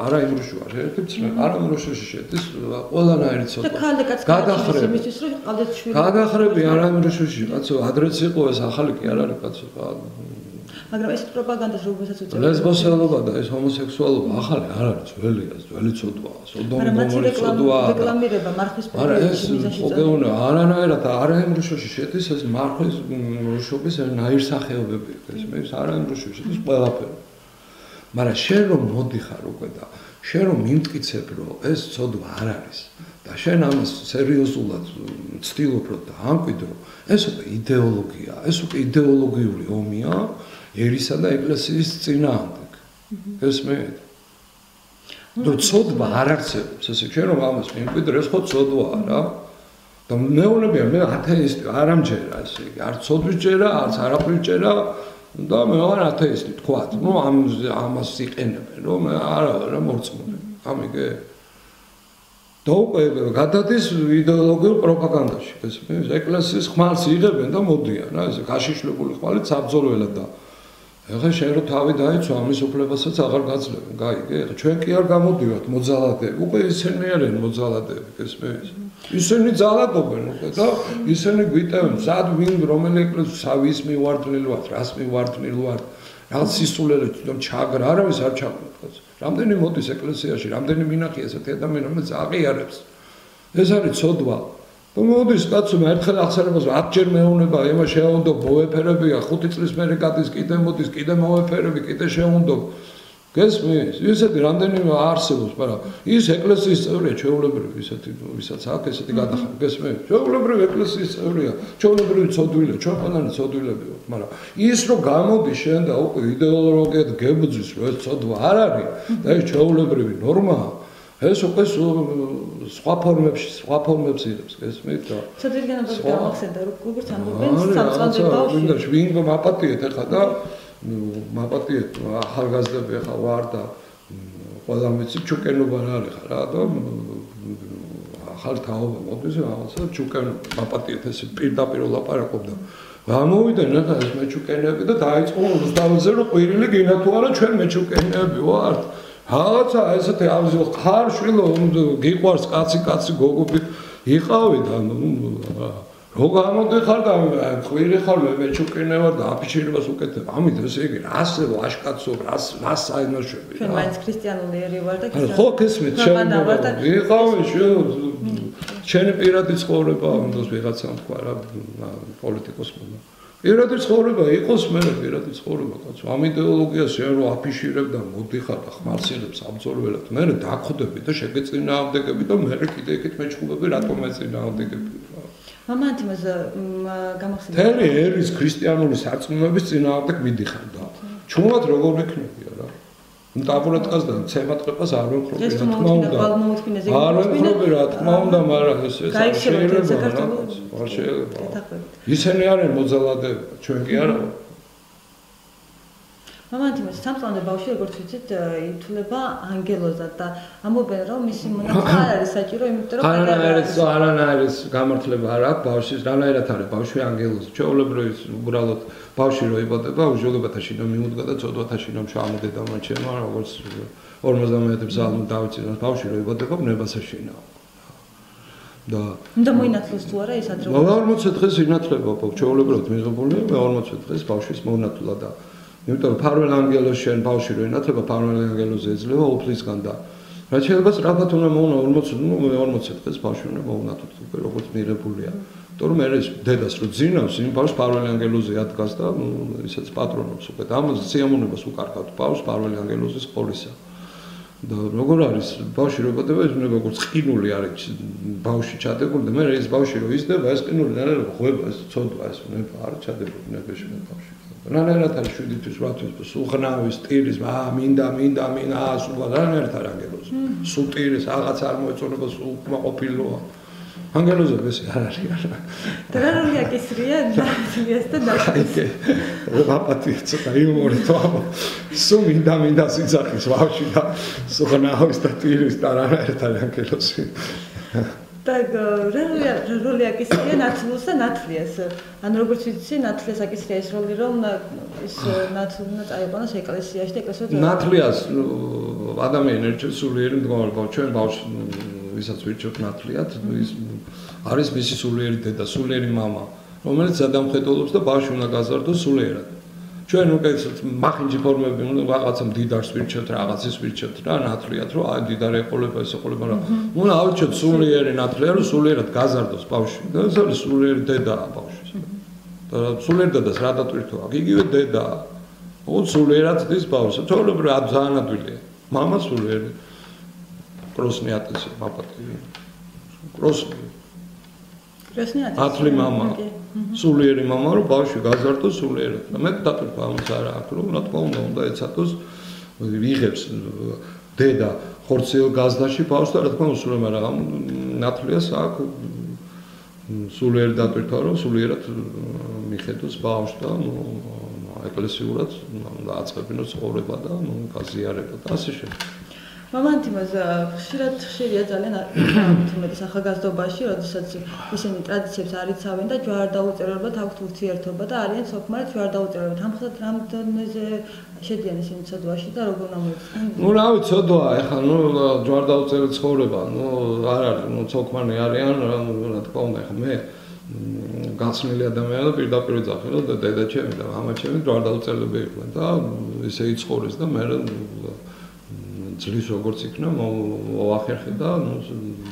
არა იმრუში ვარ ერთიც არა იმრუშში შედის ყველანაირი ცოტა და ქალდაკაც გადახრები იმისთვის რომ ყავდეთ შვილი გადახრები არა იმრუშში კაცო ადრეც იყო ეს ახალი კი არ არის კაცო მაგრამ ეს პროპაგანდას რომელსაც უწევენ ლესბოსელობა და ეს ჰომოსექსუალობა ახალი არ არის ძველი ცოდვაა სოდომი გომორა რეკლამირება მარხვის პროფესიაში მოგეუბნა არანაირად არა იმრუშში შედის ეს მარხვის რუშობის ნაირსახეობები ეს მე არა იმრუშში შედის ყველაფერი მაგრამ შენ რომ მოდიხარ უკვე და შენ რომ მიმტკიცებ რომ ეს ცოდვა არ არის და შენ ამას სერიოზულად ცდილობ რომ დაამკვიდრო ეს უკვე იდეოლოგია ეს უკვე იდეოლოგიური ომია ერისა და ეკლესიის წინააღმდეგ გესმით და ცოდვა არ არსებობს ესე შენ რომ ამას მიმკვიდრე ეს ხო ცოდვაა რა და მეუბნებიან მე ათეისტი არ ამჯერა ესე იგი არ ცოდვის ჯერა არც არაფრის ჯერა და მე ვარ ათეისტი თქვათ ნუ ამას იყენებენ რომ არა რა მორწმუნე ამიგე და უკვე გადადის იდეოლოგიურ პროპაგანდაში ეს ეკლესიის ხმალს იღებენ და მოდიან რა ესე გაშიშვლებული ხმალით საბრძოლველად და ეხლა შენ რო თავი დაიცვა ამის უფლებასაც აღარ გაძლევენ გაიგე ეხლა ჩვენ კი არ გამოდივართ მოძალადეები უკვე ისინი არიან მოძალადეები გესმის ისინი ძალადობენ უკვე და ისინი გვიტევენ სად ვინ რომელი ეკლესია ვის მივარდნილ ვართ რას მივარდნილ ვართ რაღაც სისულელე თვითონ ჩაგრა არავის არ ჩაგრავს რამდენი მოდის ეკლესიაში რამდენი მინახია ესეთი ადამიანი რომელიც აღიარებს ეს არის ცოდვა და მოდის კაცო მე ერთხელ ახსენებას 10 ჯერ მეუბნება ემა შეუნდო მოეფერებია 5 წლის მერე გადის კიდე მოდის კიდე მოეფერები კიდე შეუნდო გესმის ისეთი რამდენიმე არსებობს მაგრამ ის ეკლესიის წევრია ჩვეულებრივი ისეთი ვისაც აქვს ესეთი გადახარება გესმის ჩვეულებრივი ეკლესიის წევრია ჩვეულებრივი ცოდვილია ჩვენ ყველანი ცოდვილები ვართ მაგრამ ის რომ გამოდის შენ და უკვე იდეოლოგიად გებძვის რომ ეს ცოდვა არ არის და ეს ჩვეულებრივი ნორმაა ეს უკვე სხვა ფორმებს იღებს გესმით და ცოდვილიანობას გამახსენდა რომ როგორც ამბობენ სამწვანე ბავშვი მინდა შვინგო მაპატიეთ ახლა და მაპატიეთ ახალგაზრდები ახლა ვარ და ყველა მეცი ჩუკენობა რა არის ხარ რა და ახალ თაობა მოდის რაღაცა ჩუკენობა პაპატიეთ ესე პირდაპირ ლაპარაკობდა გამოვიდა ნახა ეს მეჩუკენები და დაიწყო რუსთაველზე რომ ყვირილი გინდა თუ არა ჩვენ მეჩუკენები ვართ რაღაცა ესეთი ავზო ხარ შვილო გიყვარს კაცი გოგები იყავით ანუ რო გამოდიხარ და ყვირი ხარ მეჩუკენე ვარ და აფიშირებას უკეთებ ამით ესე იგი რასე ლაშკაცო რას საინოშვები ჩვენ მაინც ქრისტიანული ერი ვარ და ხო ქესმით ჩვენ იყავი შვილო ჩვენი პირადი ცხოვრება უნდა ვიღაცამ თქვა რა პოლიტიკოსმა პირადი ცხოვრება იყოს მე პირადი ცხოვრება კაცო ამ იდეოლოგიას შენ რო აფიშირებ და მოდიხარ და ხმარცილებს აბძოლველად მე დახვდები და შეგეწინააღმდეგები და მე კიდე იქით მეჩხუბები რატომ ეწინააღმდეგები მამანთიმას გამახსენდა თერი ერის ქრისტიანული სარწმუნოების წინააღმდეგ მიდიხარ და ჩუმად როგორ იქნებია რა დაბურატყას და ცემატყებას არ ვეხრობი რა თქმა უნდა არ ვეხრობი რა თქმა უნდა მაგრამ ეს შეიძლება არ შეიძლება ისინი არიან მოძალადები ჩვენ კი არა მამანთიმას სამწლამდე ბავშვი როგორც ვიცით ითვლება ანგელოზად და ამბობენ რომ მისი მონაწილე არ არის საჭირო იმიტომ რომ არანაირის გამართლება არ აქვს ბავშვის რანაირად არის ბავშვი ანგელოზი ჩვეულებრივ უბრალოდ ბავშვი რო იბადება უჟღებათა შინო მიუდგა და ცოდვათა შინო შამოდედა მაჩემა როგორც 51 საალმო დავიცინოს ბავშვი რო იბადება ნებასაშინო და მოინათლოს თუ არა ეს ადრე 40 დღეს ინათლება ჩვეულებრივ მიღებული 40 დღეს ბავშვის მონათლა და იმიტომ რომ ფარველ ანგელოზს შენ ბავშვი რო ინათლება ფარველ ანგელოზს ეძლევა უფლისგან და რაც შეიძლება სწრაფად უნდა მოუნა 40 დღეს ბავშვი უნდა მოუნათლოს უკვე როგორც მიღებულია იმიტომ რომ ეს დედას რო ძინავს იმ ბავშვს ფარველ ანგელოზზე ადგას და ისაც პატრონობს უკვე და ამაზე სიამოვნებას უკარგავთ ბავშვს ფარველ ანგელოზის ყოლისა და როგორ არის ბავშვი რო იბადება ეს უნდა როგორც ყინული არის ბავშვი ჩადებული და მე ეს ბავშვი რო იზრდება ეს ყინული რა არის ღვება ეს ცოდვა ეს არ ჩადებული ნებეში ბავშვი რანაირად არის 7 თვის 8 თვის სუღნავის ტირის მინდა სულ რანაირად არის ანგელოზი სულ ტირის რაღაც არ მოეწონება სულ კმაყოფილოა ანგელოზები ეს არ არის და რა რეაკცია დაიწყეს და დაიწყეს ვაპატი ცოტა იუმორი თვა სულ მინდა სიძახის ბავშვი და სუღნავის და ტირის და რანაირად არის ანგელოზი და როლი აკისრია ნათლს და ნათლიას. ან როგორც ვიცი, ნათლიას აკისრია ეს როლი, რომ ის ნათლი უნდა წაიყვანოს ეკლესიაში და ეკლესიაში. ნათლიას ადამიანი ერჩევს სულიერი მდგომარეობა. ჩვენ ბავშვს ვისაც ვირჩევთ ნათლიად, ის არის მისი სულიერი დედა, სულიერი მამა, რომელიც ზედამხედველობს და ბავშვი უნდა გაზარდოს სულიერად. ჩვენ უკვე მახინჯი ფორმები უნდა რაღაცა მდიდარს ვირჩევთ, რაღაცის ვირჩევთ რა, ნათლიად, რომ აი მდიდარი ეყოლება, ეს ეყოლება რა. უნდა ავირჩევთ სულიერი ნათლია, რომ სულიერად გაზარდოს ბავშვი. და ეს არის სულიერი დედაა ბავშვის. და სულიერი დედას რა დატვირთო აქვს? იგივე დედაა. ოღონდ სულიერად დის ბავშვს. ჩვეულებრივ ძალიან ადვილია. მამა სულიერი. კროსნიატისი, პაპატი. კროსნიატისი. ათლი მამა. სულიერი მამა რომ ბავშვი გაზარდოს სულიერად. და მე დატვირთო ამას არა აქვს, რომ რა თქმა უნდა ეცადოს ვიღებს დედა ხორციელ გაზდაში ბავშვს და რა თქმა უნდა სულ მაგრამ ნათლიას აქვს სულიერი დატვირთვა რომ სულიერად მიხედოს ბავშვს და ეკლესიურად დააწყებინოს ცხოვრება და გაზიარება და ასე შემდეგ. მამანთიმას ხშირია ძალიან თუმცა ახალგაზრდობაში, როდესაც ისინი ტრადიციებს არ იცავენ და ჯვარ-დაუწევლებად აქვთ ურთიერთობა და არიან სოქმარად ჯვარ-დაუწევლებად. ამხრივ რამდენზე შედიან ისინი ცოდვაში და როგორ გამოიწვიენ? რა ვიცი, ცოდვა, ეხლა ჯვარ-დაუწეველი ცხოვრება, არ არის, სოქმარი არიან, რა თქმა უნდა, ეხლა მე გაცნილი ადამიანი და პირდაპირ ვიძახი, რომ დედა ჩემი და მამა ჩემი ჯვარ-დაუწევლები იყვნენ და ისე იცხოვრეს და მე ძლის როგორც იქნა მოახერხე და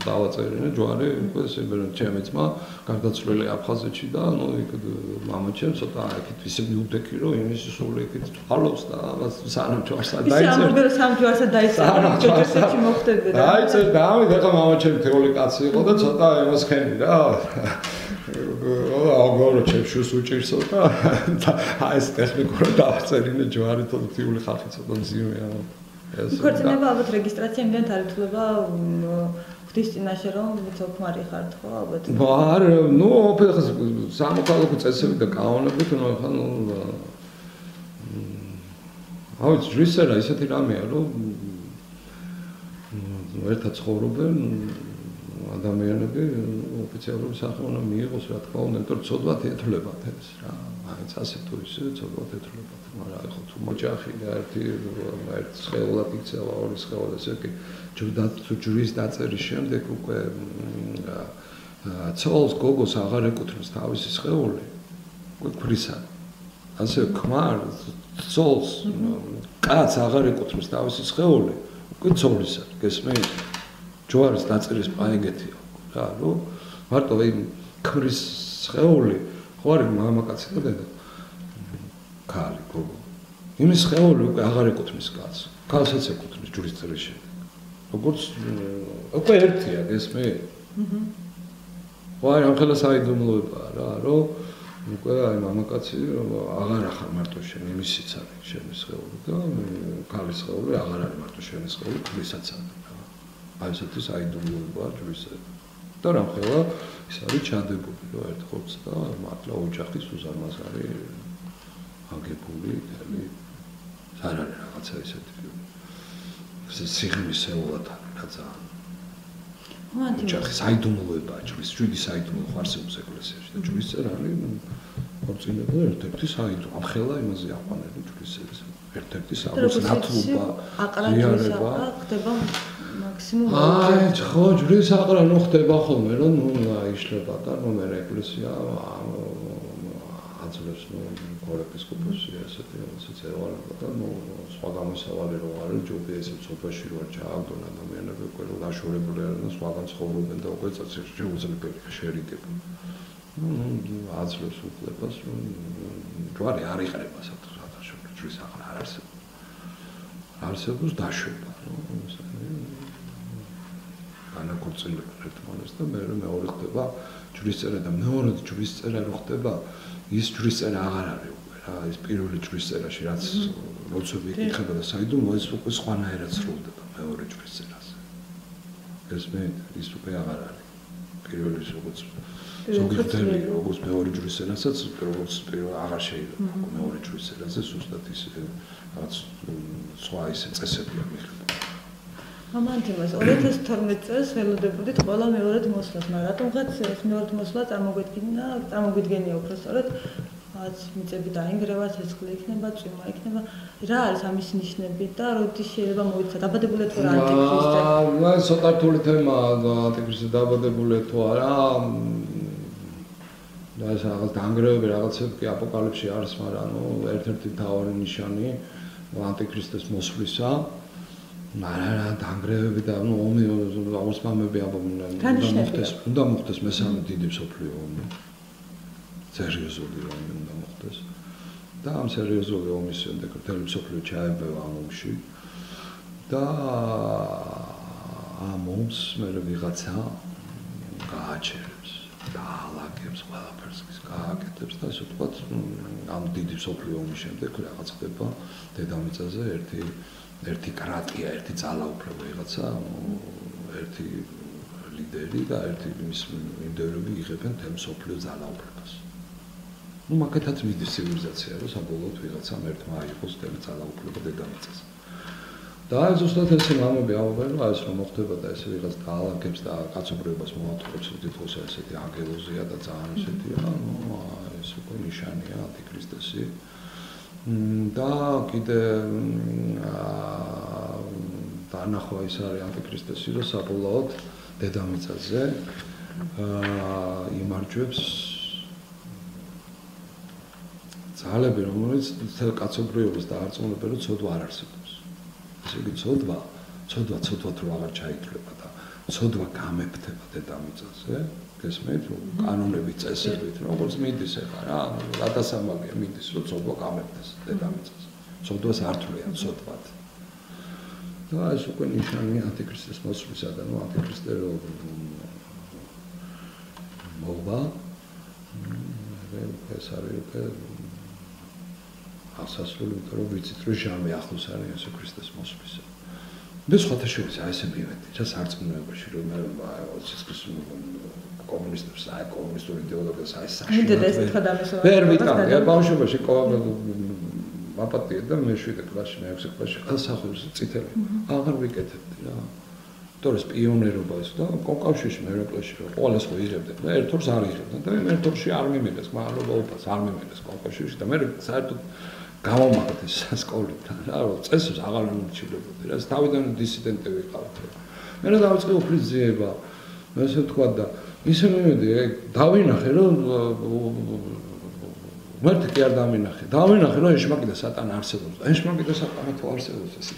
დავაწერინა ჯვარი უკვე ჩემი ძმა გარდაცვლილი აფხაზეთში და იქ მამა ჩემ ცოტა იქით ისე მიუდექი რომ იმის სული იქით თვალობს და სანამ ჯვარსა დაიწერა ისე ამბობენ სამ ჯვარსა დაიწერა ჯოჯოსებში მოხდებოდა დაიწერა და ამით ეხლა მამა ჩემი თეოლი კაცი იყო და ცოტა ემოსქენი რა აგორო ჩემშუს უჭირსო და აი ეს ტექნიკურად დავაწერინა ჯვარი თოთიული ხალხი ცოტა მძიმეა იქორწინება ალბათ რეგისტრაცია იმდენად არ ითვლება ღვთის წინაშე რომ სოქმარი ხართ ხო ალბათ არ ოფეხს სამოქალაქო წესები და კანონები თუ ხან ავიც ჯვისერა ისეთი რამეა რომ ერთად ცხოვრობენ ადამიანები ოფიციალური სახე უნდა მიიღოს რა თქმა უნდა, იმიტომ რომ ცოდვათ ეთვლებათ ეს რა. მაინც ასე თუ ისე ცოდვათ ეთვლებათ, მაგრამ ხო თუ მოჯახი და ერთი სხეულად იქცევა, ორი სხეულად ესე კი ჯურის დაწერის შემდეგ უკვე ცოლს გოგოს აღარ ეკუთვნის თავისი სხეული, უკვე ქრისა. ასე ქმარ ცოლს კაცს აღარ ეკუთვნის თავისი სხეული, უკვე ცოლისა. გესმით? ჯვარის დაწერის პაეგეთია რა, რომ მარტო იმ ქმრის სხეული ხო არის მამაკაცი და დედა. ქალი, გოგო. იმის სხეული უკვე აღარ ეკუთვნის კაცს. კაცსაც ეკუთვნის ჯვრის წერის შემდეგ. როგორც უკვე ერთია, გესმით? ვაი, ამ ხელა საიდუმლოებაა რა, რომ უკვე აი მამაკაცი აღარ ახარ მარტო შენ იმისიც არის შენი სხეული და ქალის სხეული აღარ არის მარტო შენი სხეული, ქრისაც არის რა. აი ესეთი საიდუმლოებაა ჯვრისა. და რა ხელა ის არის ჩადებული, რომ ერთხელს და მართლა ოჯახის უზარმაზ არის აგებული, ხელი არ არის რაღაცა ესეთი სიღრმისეულად არის რა ძალიან. ოჯახის საიდუმლოებაა ჯვრის, შვიდი საიდუმლო ხარსეულს ეკლესიაში და ჯვრის წერა არის ორწინებო ერთ-ერთი საიდუმლო. ამ ხელა იმაზე აყვანელი ჯვრის წერის ერთ-ერთი სამოცნათლობა, ზიარება ხდება მაქსიმუმ. აი, ხო, ჯვრის აყრა ნუ ხდება ხოლმე, რომ ნუ აიშლება და ნუ მე ეკლესია აძლევს ნუ კორეპისკოპოსი ესეთი რასაც ევალება და ნუ სხვა გამოსავალი რო არის ჯობია ესე ცოტაში რო ჩააგდონ ადამიანები უკვე რომ დაშორებული არიან და სხვაგან ცხოვრობენ და უკვე შეუძლებელია შერიგება. ნუ აძლევს უფლებას რომ ჯვარი არ იყრება საერთოდ ჯვრის აყრა არ არსებობს. არსებობს დაშვება, განაკურწინებენ ერთმანეთს და მეორე ხდება ჯვრის წერა და მეორე ჯვრის წერა რო ხდება ის ჯვრის წერა აღარ არის უკვე რა, ის პირველი ჯვრის წერაში რაც ლოცვები იკითხება და საიდუმლო ეს უკვე სხვანაირად სრულდება მეორე ჯვრის წერაზე. გესმით? ის უკვე აღარ არის. პირველი როგორც ზოგიერთი როგორც მეორე ჯვრის წერასაც როგორც აღარ შეიძლება მეორე ჯვრის წერაზე ზუსტად ის რაც სხვა ისე წესებია მიღება. ამანთებას 2012 წელს ველოდებოდით ყველა მეორედ მოსვლას, მაგრამ რატომღაც ეს მეორე მოსვლა წარმოგვიდგენია უფრო სწორად რაც მიწები დაინგრევა, ცეცხლი იქნება, წვიმა იქნება. რა არის ამის ნიშნები და როდის შეიძლება მოიცათ? დაბადებულეთ თუ რა ანტიქრისტე? აა, ცოტა რთული თემაა ანტიქრისტე დაბადებულეთ თუ არა. და ეს რაღაც დაანგრევები რაღაცები კი აპოკალიფსში არის, მაგრამ ერთ-ერთი მთავარი ნიშანი ანტიქრისტეს მოსვლისა. მაგრამ დაანგრევები და ომი ოსმალები უნდა მოხდეს მესამე დიდი მსოფლიო ომი. სერიოზული ომი უნდა მოხდეს. და ამ სერიოზული ომის შემდეგ მთელი მსოფლიო ჩაებევა ამ ომში. და ამ ომს მე ვიღაცა გააჩერებს და ალაგებს ყველაფერს გააკეთებს და ასე ვთქვათ ამ დიდი მსოფლიო ომის შემდეგ რაღაც ხდება დედამიწაზე ერთი კრატია, ერთი ძალაუფლება ვიღაცა, ერთი ლიდერი და ერთი მის ლიდერები იღებენ თემ მსოფლიო ძალაუფლებას. ნუ მაგათაც მიდის ცივილიზაცია, რომ საბოლოოდ ვიღაცამ ერთმა აიღოს თემ ძალაუფლება დედამიწაზე. და აი ზუსტად ესე მამები ამბობენ, რომ ეს რომ მოხდება და ესე ვიღაც დაალაგებს და კაცობრიობას მოაწყვეტს თითქოს ესეთი ანგელოზია და ძალიან ესეთია, ნუ ეს უკვე ნიშანია ანტიქრისტესი. და კიდე დანახვა ის არის ანტიქრისტესი, რომ საბოლოოდ დედამიწაზე იმარჯვებს ძალები, რომელიც მთელ კაცობრიობას დაარწმუნებენ, რომ ცოდვა არ არსებობს. ესე იგი ცოდვა თუ აღარ ჩაითვლება და ცოდვა გამეფდება დედამიწაზე, გესმით, კანონებით, წესებით, როგორც მიდის ახლა რა, რადასამალია მიდის, რომ ცოდვა გამეფდეს დედამიწაზე. ცოდვას არ თვლიან ცოდვად. და ეს უკვე ნიშანია ანტიქრისტეს მოსვლისა და ნუ ანტიქრისტე მოვა. ეს არის უკვე ასასრული, რომ ვიცით, რომ ჟამე ახლოს არის იესო ქრისტეს მოსვლისა. და სხვათა შორის აი ესე მივედი, რა სარწმუნოებაში რომ მე სიცოცხლის კომუნისტებს, აი კომუნისტური იდეოლოგიას აი საშინელად. ვერ ვიტანე, ბავშვობაში აპატია და მე 7 კლასში, მე 6 კლასში ასახავს წითელი. აღარ ვიკეთებდი რა. თორე პიონერობა ის და კონკავშირში მერეკლეში ყველას ხო იღებდნენ და ერთ ორს არ იღებდნენ და ერთ ორში არ მიმედეს მადლობა უფალს არ მიმედეს კონკავშირში და მე საერთოდ გამომაგდე სკოლიდან რა რომ წესებს აღარ მომჩილებოდი რა თავიდან დისიდენტი ვიყავდი მე რა დავიწყე უფლის ძიება მე ესე ვთქვა და ისე მიმედი დავინახე რომ მერტი კი არ დავინახე რომ ეშმაკი და სატანა არსებობს და ეშმაკი და სატანა თუ არსებობს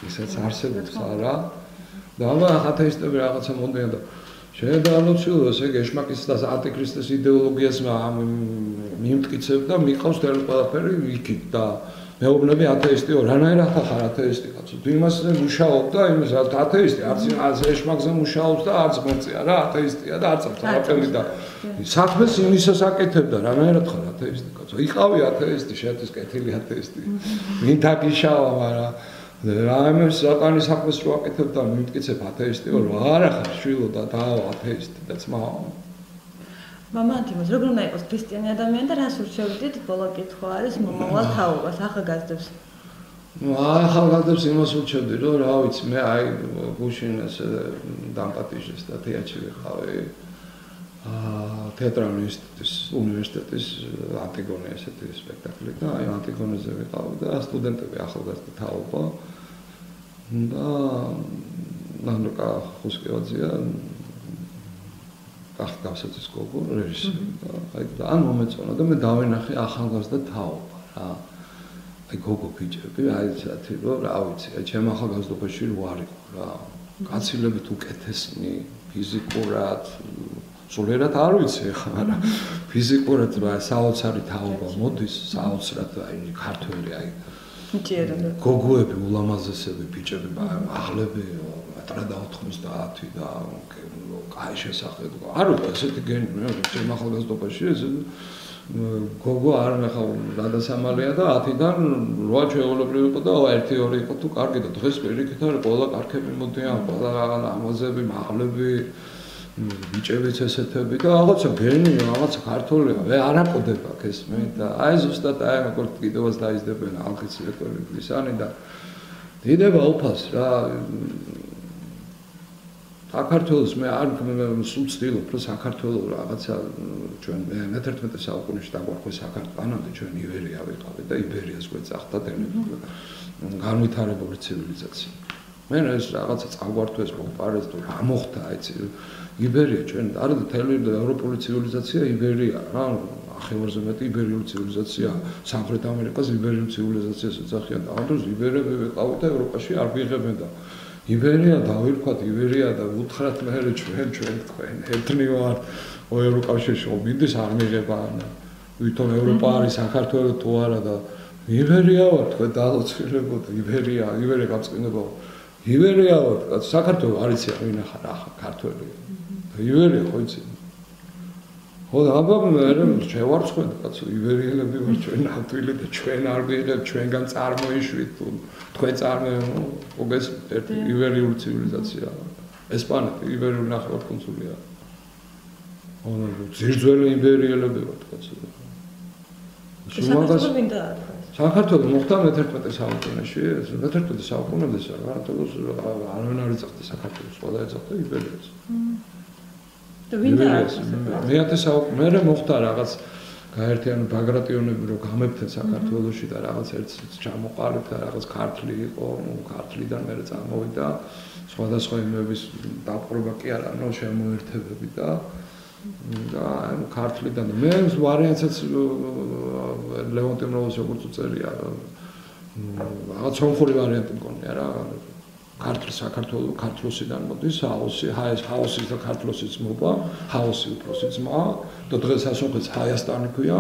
ისაც არსებობს არა და ათეისტები რაღაცა მომდიან და შეედალოცილოს ეგ ეშმაკის და ანტიქრისტეს იდეოლოგიას მიმტკიცებ და მიყავს თელ ყველაფერი იქით და მეუბნები ათეისტიო რანაირად ხარ ათეისტი კაცო თუ იმასზე მუშაობ და იმას ათეისტი არც ეშმაკზე მუშაობს და არც მოწია რა ათეისტია და არც არაფერი და საქმეს იმისას აკეთებ და რანაირად ხარ ათეისტი კაცო იყავი ათეისტი შეეთის კეთილი ათეისტი ვინ თაკიშავა მაგრამ რაიმე სატანის საქმეს რო აკეთებ და მიმტკიცებ ათეისტიო რომ არა ხარ შვილო და დააო ათეისტი და ძმაო მამათიმოს როგორ უნდა იყოს ქრისტიანი ადამიანი და რას ურჩევდით ბოლო კითხვა არის მომავალ თაობას ახალგაზრდებს ახალგაზრდებს იმას ურჩევდი რომ რა ვიცი მე აი გუშინ ესე დამპატიჟეს და თეატრში ვიყავი თეატრალური უნივერსიტეტის ანტიგონე ესეთი სპექტაკლი და აი ანტიგონეზე ვიყავი და სტუდენტები ახალგაზრდა თაობა და ნანუკა ხუსკევაძეა გასაცის გოგო რეჟისორი და აი და ან მომეწონა და მე დავინახე ახალგაზრდა თაობა რა აი გოგო ბიჭები აი ესეთი რომ რა ვიცი აი ჩემ ახალგაზრდობაში რო არისო რა კაცილებით უკეთესნი ფიზიკურად სულიერად არ ვიცი ხა მაგრამ ფიზიკურად რა საოცარი თაობა მოდის საოცრად აი ქართველი აი გოგოები ულამაზესები ბიჭები ახლები მეტრა და 90 და კაი შესაძლებელი არ ვიყო ესეთი გენი მე ჩემ ახალგაზრდობაში ეს გოგო არ ნახავ გადასამალია და 10-დან 8 ჩვეულებრივი იყო და 1-2 იყო თუ კარგი და დღეს პირიქით არის ყველა კარგები მოდიან ყველა ამაზები მაღლები ბიჭებიც ესეთები და რაღაცა გენი რაღაცა ქართულია მე არ აყდება ეს მე და აი ზუსტად აი როგორ კიდევაც დაიზრდებიან ალხის ლექტორები ისანი და დიდება უფალს რა საქართველოს მე არ სულ ვცდილობ რომ საქართველოს რაღაცა ჩვენ მე-11 საუკუნეში დაგვარქვეს საქართველოსამდე ჩვენ იბერია ვიყავით და იბერიას გვეძახდა დენები განვითარებული ცივილიზაცია მე ეს რაღაცა წაგვართვეს მომპარეს თუ რა მოხდა აიცი იბერია ჩვენ არა თელი ევროპული ცივილიზაცია იბერია რა ახევარზე მეტი იბერიული ცივილიზაცია სამხრეთ ამერიკას იბერიული ცივილიზაციას ეძახიან და ამ დროს იბერები ვიყავით და ევროპაში არ ვიღებენ და იბერია დავირქვათ იბერია და უთხრათ მე ჩვენ თქვენ ერთნი ვარ ევროკავშირში მინდის არ მიღება ვითომ ევროპა არის საქართველოს თუ არა და იბერია ვარ თქვენ დაალოცირებოთ იბერია გამწყინებო იბერია ვარ საქართველოს არის ვინ ახარ ახლა ქართველი იბერია ხო იცი ხო და აბა მე შევარცხოთ კაცო იბერიელები ვარ ჩვენ ნავთვილი და ჩვენ არ ვიღებ ჩვენგან წარმოიშვით თუ თქვენ მოგეს ერთი იბერიული ცივილიზაცია ესპანეთი იბერიული ნახევარკუნძულია ანუ ძირძველი იბერიელები ვარ კაცო საქართველოს მოხდა მე-11 საუკუნეში მე-11 საუკუნეში საქართველოს არავინ არ ეძახდა საქართველოს ყველა ეძახდა იბერიას მე მოხდა რაღაც გაერთიანებული ბაგრატიონები რომ გამებდნენ საქართველოში და რაღაც ერთ ჩამოყალიბდა და რაღაც ქართლი იყო ქართლიდან მე წამოვიდა სხვადასხვა იმების დაპყრობა კი არა ნუ შემოერთებები და აი ქართლიდან მე ვარიანცაც ლევონტი მროვლოს როგორც წერია რაღაც სომხური ვარიანტი მგონია რა ქართლ საქართველოს ქართლოსიდან მოდის ჰაოსის და ქართლოსის მოვა ჰაოსი უბრალოდ ძმა და დღეს ასოხეს ჰაიასტანი ქვია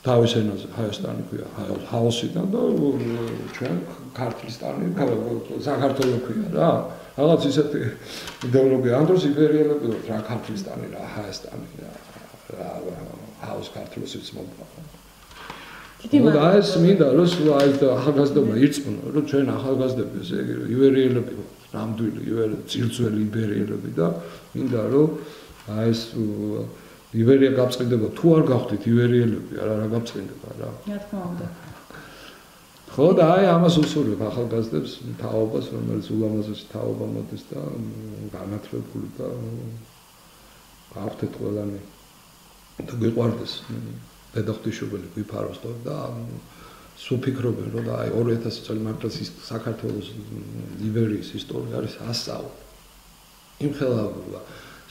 თავის ენაზე ჰაიასტანი ქვია ჰაოსიდან და ჩვენ ქართლისტანი საქართველოს ქვია რა რაღაც ისეთი იდეოლოგია ამ დროს იბერიელები რა ქართლისტანი რა ჰაიასტანი რა ჰაოს ქართლოსის მოვა და ეს მინდა რომ აი ახალგაზრდობა ირწმუნო რომ ჩვენ ახალგაზრდები ესე იბერიელები ნამდვილი ძირძველი იბერიელები და მინდა რომ აი ეს იბერია გაბწყინდება თუ არ გავხდით იბერიელები არა გაბწყინდება რა რა თქმა უნდა ხო და აი ამას უსურვებ ახალგაზრდებს თაობას, რომელიც ულამაზესი თაობა მოდის და განათლებული და გავხდეთ ყველანი და გვიყვარდეს დედაღვთისმშობელი გვიფაროს და სულ ფიქრობენ რომ და აი 2000 წელი მართლაც ის საქართველოს იბერიის ისტორია არის ასწავლო. იმხელა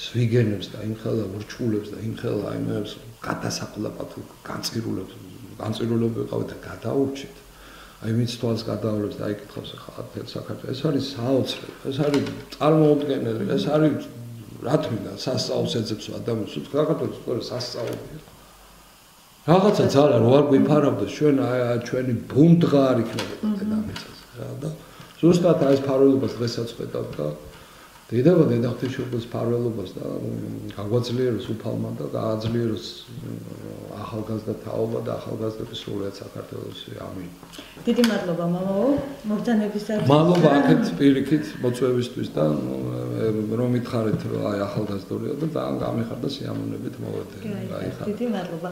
სვიგენებს და იმხელა ურჩხულებს და იმხელა იმებს გადასაყლაპად განწირულები ვიყავით და გადაურჩით. აი ვინც თვალს გადაავლებს და აიკითხავს ახლა საქართველოს ეს არის საოცრად, ეს არის წარმოუდგენელი, ეს არის რა თქმა სასწაულს ეძებს ადამიანს, საქართველოს სწორედ სასწაულია. რაღაცა ძალიან რო არ გვიფარავდეს ჩვენ აი ჩვენი ბუნდღა არ იქნებოდა დედამიწაზე რა და ზუსტად აი ეს ფარველობას დღესაც ხედავ და დედა დედაღვთისმშობლის ფარველობას და გაგვაძლიეროს უფალმა და გააძლიეროს ახალგაზრდა თაობა და ახალგაზრდების სრულიად საქართველოში ამინ. დიდი მადლობა მამაო მოგზაურობისათვის. მადლობა აქეთ პირიქით მოწვევისთვის და რომ მითხარით რომ აი ახალგაზრდულია და ძალიან გამიხარდა სიამოვნებით მოვედი. დიდი მადლობა.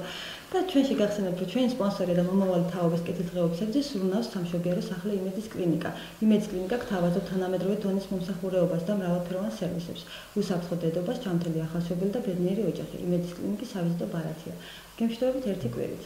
და ჩვენში გახსენებთ რომ ჩვენი სპონსორია და მომავალი თაობის კეთილდღეობისათვის სრულნავს სამშობიარო სახლი იმედის კლინიკა. იმედის კლინიკა გთავაზობთ თანამედროვე დონის მომსახურეობას და მრავალფეროვან სერვისებს. უსაფრთხო დედობას, ჯანმრთელი ახალშობილი და ბედნიერი ოჯახი. იმედის კლინიკის სავიზიტო ბარათია. გემშვიდობით ერთი კვირით.